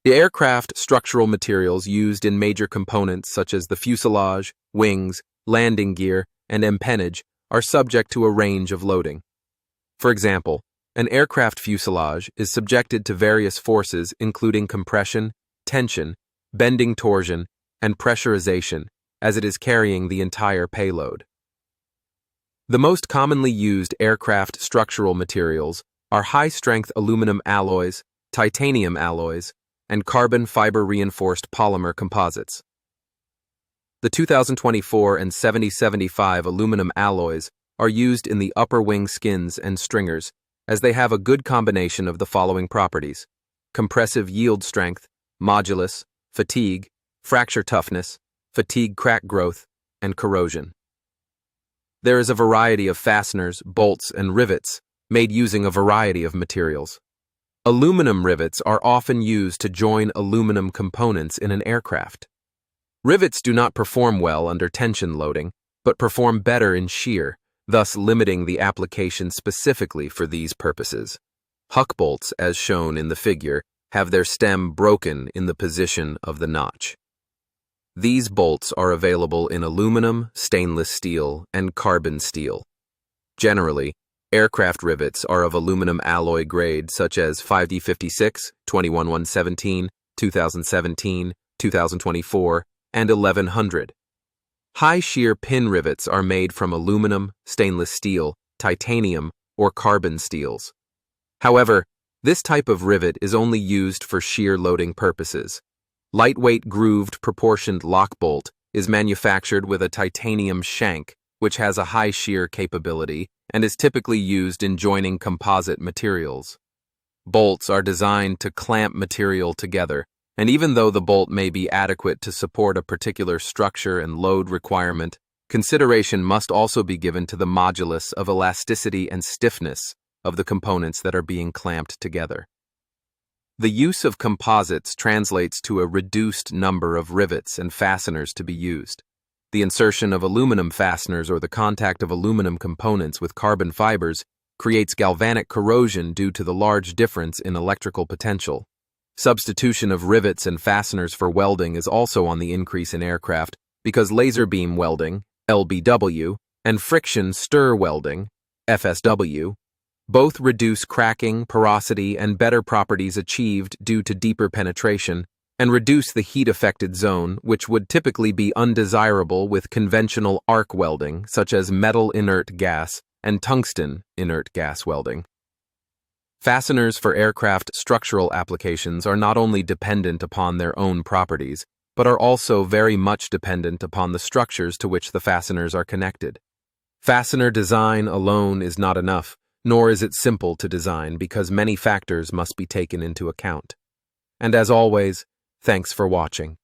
The aircraft structural materials used in major components such as the fuselage, wings, landing gear, and empennage are subject to a range of loading. For example, an aircraft fuselage is subjected to various forces including compression, tension, bending torsion, and pressurization as it is carrying the entire payload. The most commonly used aircraft structural materials are high-strength aluminum alloys, titanium alloys, and carbon fiber reinforced polymer composites. The 2024 and 7075 aluminum alloys are used in the upper wing skins and stringers as they have a good combination of the following properties: compressive yield strength, modulus, fatigue, fracture toughness, fatigue crack growth, and corrosion. There is a variety of fasteners, bolts, and rivets made using a variety of materials. Aluminum rivets are often used to join aluminum components in an aircraft. Rivets do not perform well under tension loading, but perform better in shear, thus limiting the application specifically for these purposes. Huck bolts, as shown in the figure, have their stem broken in the position of the notch. These bolts are available in aluminum, stainless steel, and carbon steel. Generally, aircraft rivets are of aluminum alloy grade such as 5D56, 21117, 2017, 2024, and 1100. High shear pin rivets are made from aluminum, stainless steel, titanium, or carbon steels. However, this type of rivet is only used for shear loading purposes. Lightweight grooved proportioned lock bolt is manufactured with a titanium shank, which has a high shear capability and is typically used in joining composite materials. Bolts are designed to clamp material together, and even though the bolt may be adequate to support a particular structure and load requirement, consideration must also be given to the modulus of elasticity and stiffness of the components that are being clamped together. The use of composites translates to a reduced number of rivets and fasteners to be used. The insertion of aluminum fasteners or the contact of aluminum components with carbon fibers creates galvanic corrosion due to the large difference in electrical potential. Substitution of rivets and fasteners for welding is also on the increase in aircraft because laser beam welding, LBW, and friction stir welding, FSW, both reduce cracking, porosity, and better properties achieved due to deeper penetration, and reduce the heat-affected zone, which would typically be undesirable with conventional arc welding, such as metal inert gas and tungsten inert gas welding. Fasteners for aircraft structural applications are not only dependent upon their own properties, but are also very much dependent upon the structures to which the fasteners are connected. Fastener design alone is not enough, nor is it simple to design because many factors must be taken into account. And as always, thanks for watching.